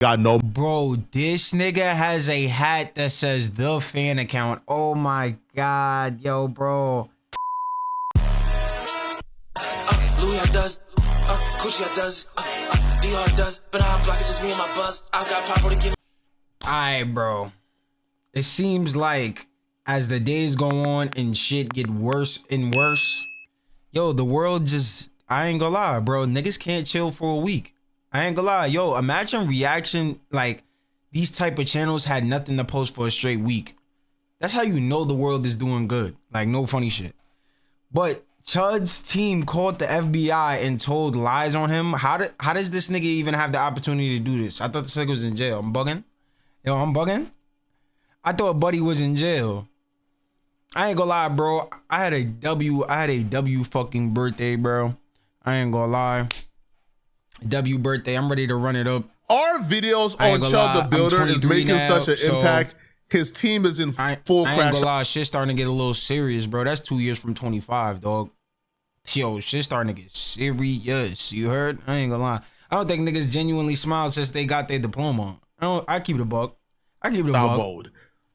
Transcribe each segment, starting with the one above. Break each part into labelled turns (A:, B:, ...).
A: got no.
B: Bro, this nigga has a hat that says the fan account. Oh my God, yo, bro.
C: Louis does, Gucci does, Dior does, but I'm black, it's just me and my buzz. I got Papa to give.
B: Alright, bro. It seems like as the days go on and shit get worse and worse, yo, the world just, I ain't gonna lie, bro. Niggas can't chill for a week. I ain't gonna lie. Yo, imagine reaction, like, these type of channels had nothing to post for a straight week. That's how you know the world is doing good. Like, no funny shit. But Chud's team called the FBI and told lies on him. How does this nigga even have the opportunity to do this? I thought this nigga was in jail. I'm bugging. Yo, I'm bugging. I thought Buddy was in jail. I ain't gonna lie, bro. I had a W fucking birthday, bro. I ain't gonna lie. W birthday. I'm ready to run it up.
A: Our videos on Chud the Builder is making now, such an impact. His team is in full crash.
B: I ain't gonna lie, shit starting to get a little serious, bro. That's 2 years from 25, dog. Yo, shit starting to get serious. You heard? I ain't gonna lie. I don't think niggas genuinely smiled since they got their diploma. I keep it a buck. I keep it a buck.
A: Bold.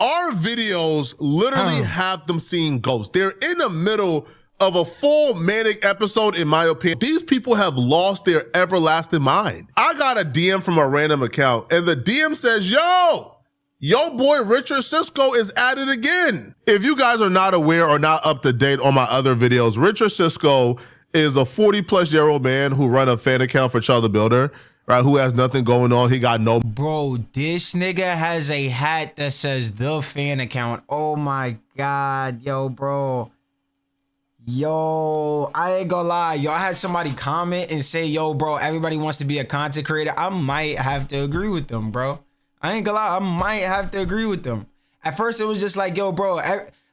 A: Our videos literally have them seeing ghosts. They're in the middle of a full manic episode, in my opinion. These people have lost their everlasting mind. I got a DM from a random account, and the DM says, yo boy Richard Cisco is at it again. If you guys are not aware or not up to date on my other videos, Richard Cisco is a 40-plus-year-old man who run a fan account for Chud the Builder, right? Who has nothing going on. He got no.
B: Bro, this nigga has a hat that says the fan account. Oh my God, yo, bro. Yo, I ain't gonna lie. Yo, I had somebody comment and say, yo, bro, everybody wants to be a content creator. I might have to agree with them, bro. I ain't gonna lie. I might have to agree with them. At first, it was just like, yo, bro,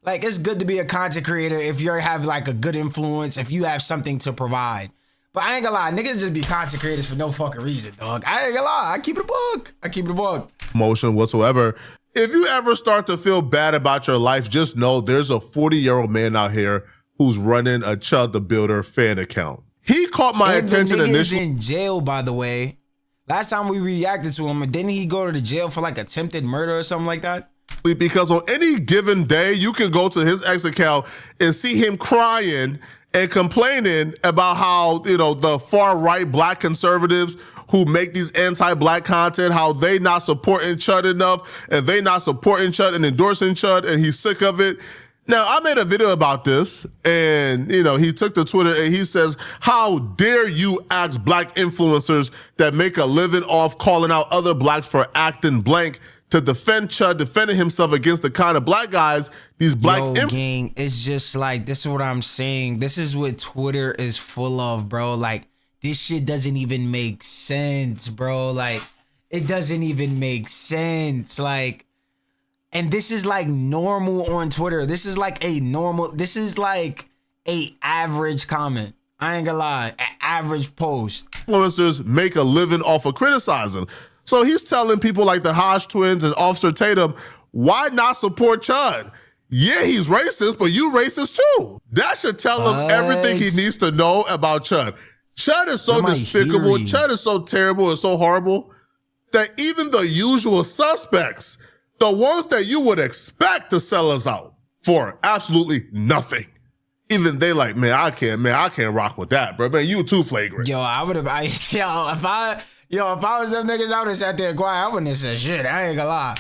B: like, it's good to be a content creator if you have like a good influence, if you have something to provide. But I ain't gonna lie, niggas just be content creators for no fucking reason, dog. I ain't gonna lie. I keep it a buck. I keep it a buck.
A: Motion whatsoever. If you ever start to feel bad about your life, just know there's a 40-year-old man out here who's running a Chud the Builder fan account. He caught my attention initially.
B: He's in jail, by the way. Last time we reacted to him, didn't he go to the jail for like attempted murder or something like that?
A: Because on any given day, you can go to his X account and see him crying and complaining about how, you know, the far-right black conservatives who make these anti-black content, how they not supporting Chud enough, and they not supporting Chud and endorsing Chud, and he's sick of it. Now, I made a video about this, and, you know, he took to Twitter and he says, how dare you ask black influencers that make a living off calling out other blacks for acting blank to defend Chud, defending himself against the kind of black guys, these black
B: gang, it's just like, this is what I'm saying. This is what Twitter is full of, bro. Like, this shit doesn't even make sense, bro. Like, it doesn't even make sense. Like, and this is like normal on Twitter. This is like a average comment. I ain't gonna lie, an average post.
A: Influencers make a living off of criticizing. So he's telling people like the Hodge twins and Officer Tatum, why not support Chud? Yeah, he's racist, but you racist too. That should tell him everything he needs to know about Chud. Chud is so despicable. Chud is so terrible and so horrible that even the usual suspects, the ones that you would expect to sell us out for absolutely nothing, even they like, man, I can't rock with that, bro. Man, you too flagrant.
B: Yo, if I was them niggas, I would have sat there quiet. I wouldn't have said shit. I ain't gonna lie.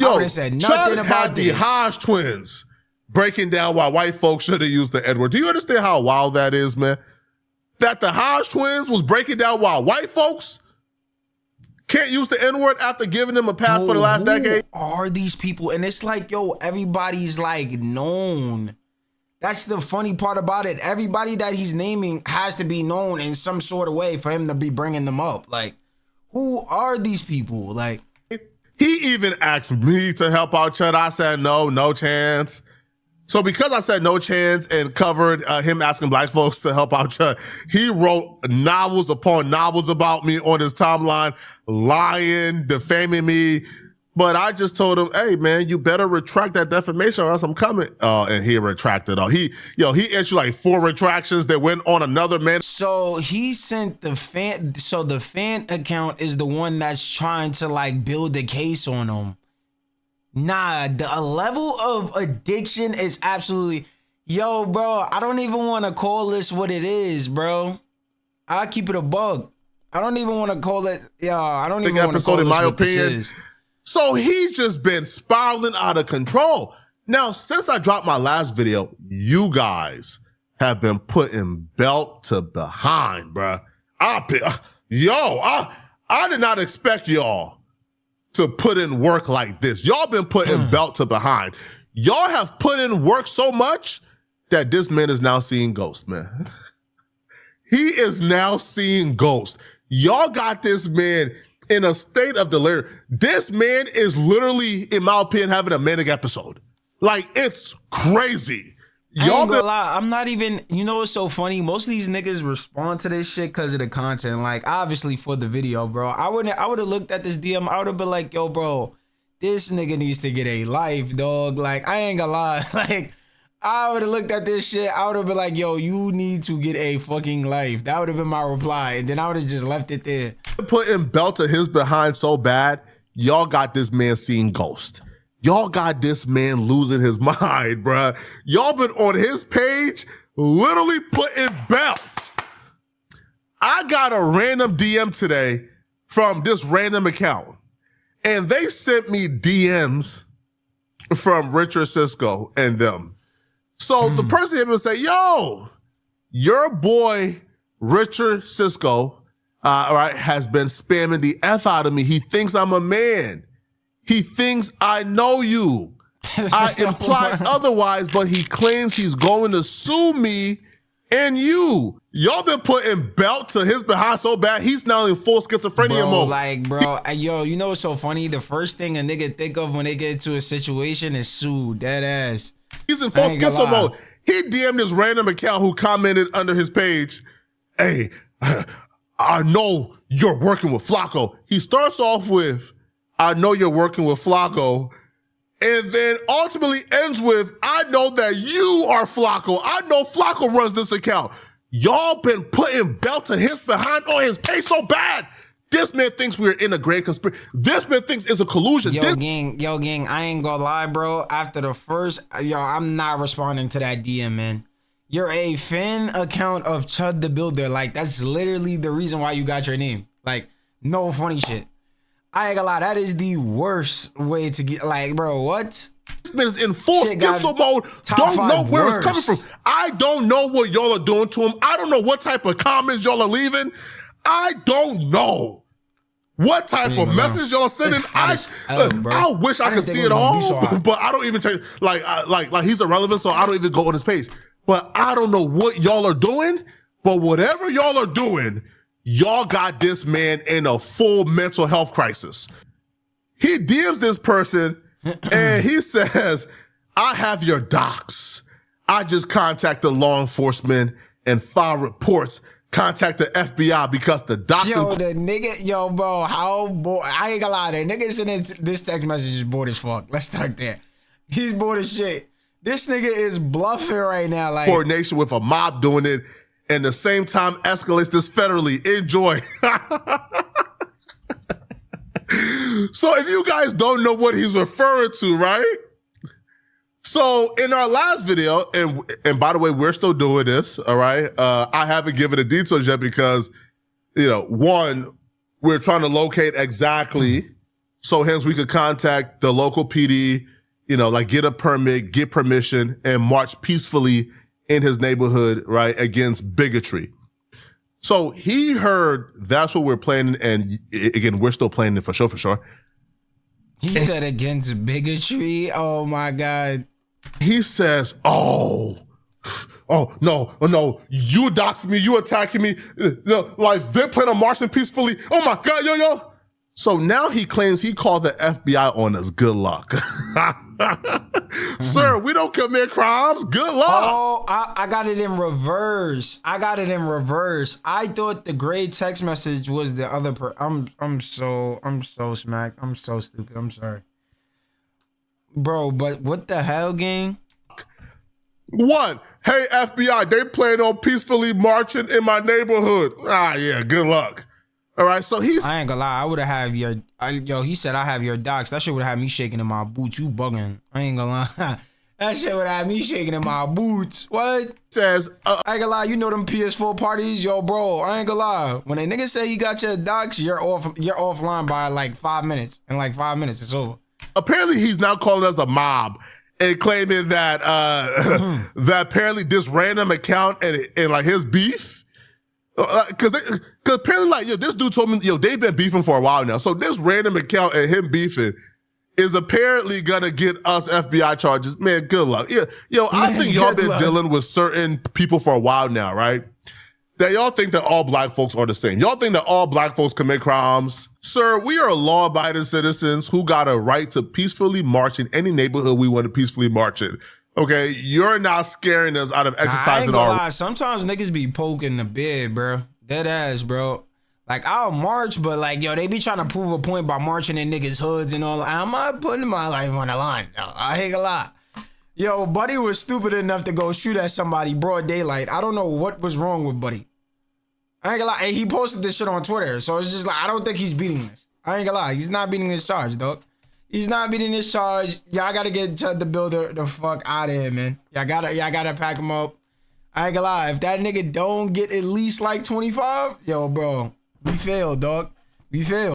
B: I would have said nothing
A: Chud
B: about
A: had the Hodge twins breaking down why white folks should have used the N-word. Do you understand how wild that is, man? That the Hodge twins was breaking down why white folks can't use the N-word after giving them a pass for the last decade?
B: Who are these people? And it's like, yo, everybody's like known. That's the funny part about it. Everybody that he's naming has to be known in some sort of way for him to be bringing them up. Like, who are these people? Like,
A: he even asked me to help out Chud. I said, no chance. So because I said no chance and covered him asking black folks to help out Chud, he wrote novels upon novels about me on his timeline, lying, defaming me. But I just told him, hey man, you better retract that defamation or else I'm coming. And he retracted. He issued like 4 retractions that went on another man.
B: So he sent the fan. So the fan account is the one that's trying to like build a case on him. Nah, the level of addiction is absolutely, yo, bro. I don't even want to call this what it is, bro. I'll keep it a bug. I don't even want to call it. Yeah, I don't even want to call this what this is.
A: So he's just been spiraling out of control. Now, since I dropped my last video, you guys have been putting belt to behind, bruh. I did not expect y'all to put in work like this. Y'all been putting belt to behind. Y'all have put in work so much that this man is now seeing ghosts, man. He is now seeing ghosts. Y'all got this man in a state of delirium. This man is literally, in my opinion, having a manic episode. Like, it's crazy.
B: Y'all ain't gonna lie, I'm not even, you know what's so funny? Most of these niggas respond to this shit because of the content. Like, obviously for the video, bro. I would have looked at this DM, I would have been like, yo, bro, this nigga needs to get a life, dog. Like, I ain't gonna lie. Like, I would have looked at this shit, I would have been like, yo, you need to get a fucking life. That would have been my reply. And then I would have just left it there.
A: Putting belt to his behind so bad, y'all got this man seeing ghosts. Y'all got this man losing his mind, bruh. Y'all been on his page literally putting belt. I got a random DM today from this random account, and they sent me DMs from Richard Cisco and them. So the person here will say, yo, your boy Richard Cisco, has been spamming the F out of me. He thinks I'm a man. He thinks I know you. I implied otherwise, but he claims he's going to sue me and you. Y'all been putting belt to his behind so bad, he's now in full schizophrenia mode.
B: Like, bro, yo, you know what's so funny? The first thing a nigga think of when they get into a situation is sue, dead ass.
A: He's in full schizo mode. He DM'd this random account who commented under his page, hey, I know you're working with Flakko. He starts off with, I know you're working with Flakko, and then ultimately ends with, I know that you are Flakko. I know Flakko runs this account. Y'all been putting belt to his behind on his page so bad. This man thinks we're in a great conspiracy. This man thinks it's a collusion.
B: Yo, gang, I ain't gonna lie, bro. After the first, I'm not responding to that DM, man. You're a fan account of Chud the Builder. Like, that's literally the reason why you got your name. Like, no funny shit. I ain't gonna lie, that is the worst way to get, like, bro, what?
A: This man is in full schizo mode. Don't know where it's coming from. I don't know what y'all are doing to him. I don't know what type of comments y'all are leaving. I don't know what type of message y'all are sending. I wish I could see it all, but I don't even take, like he's irrelevant, so I don't even go on his page. But I don't know what y'all are doing, but whatever y'all are doing, y'all got this man in a full mental health crisis. He DMs this person and he says, I have your docs. I just contacted law enforcement and filed reports. Contact the FBI because the docs.
B: Yo, the nigga, yo, bro, how bored? I ain't gonna lie, the nigga sending this text message is bored as fuck. Let's start there. He's bored as shit. This nigga is bluffing right now. Like,
A: coordination with a mob doing it, and the same time escalates this federally. Enjoy. So if you guys don't know what he's referring to, right? So in our last video, and by the way, we're still doing this, all right? I haven't given the details yet because, one, we're trying to locate exactly, so hence we could contact the local PD, like get a permit, get permission, and march peacefully in his neighborhood, right, against bigotry. So he heard that's what we're planning, and again, we're still planning it for sure.
B: He said against bigotry? Oh my God.
A: He says, oh, no, you doxing me, you attacking me, like they're planning on marching peacefully. Oh my God, yo. So now he claims he called the FBI on us. Good luck. Sir, we don't commit crimes. Good luck.
B: Oh, I got it in reverse. I thought the gray text message was the other I'm so smacked. I'm so stupid. I'm sorry. Bro, but what the hell, gang?
A: One, hey, FBI, they plan on peacefully marching in my neighborhood. Ah, yeah, good luck. All right, so
B: I ain't gonna lie, I would have he said I have your docs. That shit would have had me shaking in my boots. You bugging. I ain't gonna lie. That shit would have me shaking in my boots. What?
A: Says,
B: I ain't gonna lie, you know them PS4 parties? Yo, bro, I ain't gonna lie. When a nigga say he got your docs, you're offline by like 5 minutes. In like 5 minutes, it's over.
A: Apparently he's now calling us a mob and claiming that that apparently this random account and like his beef, because apparently like, yo, this dude told me, yo, they've been beefing for a while now. So this random account and him beefing is apparently gonna get us FBI charges. Man, good luck. Yeah, yo, I think y'all been dealing with certain people for a while now, right? That y'all think that all black folks are the same. Y'all think that all black folks commit crimes. Sir, we are law-abiding citizens who got a right to peacefully march in any neighborhood we want to peacefully march in. Okay, you're not scaring us out of exercising our.
B: Lie. Sometimes niggas be poking the bed, bro. Dead ass, bro. Like, I'll march, but like, yo, they be trying to prove a point by marching in niggas' hoods and all. I'm not putting my life on the line. No, I ain't gonna lie. Yo, Buddy was stupid enough to go shoot at somebody broad daylight. I don't know what was wrong with Buddy. I ain't gonna lie. And he posted this shit on Twitter. So it's just like, I don't think he's beating this. I ain't gonna lie. He's not beating this charge, dog. He's not beating this charge. Y'all gotta get the builder the fuck out of here, man. Y'all gotta pack him up. I ain't gonna lie. If that nigga don't get at least like 25, yo, bro, we failed, dog. We failed.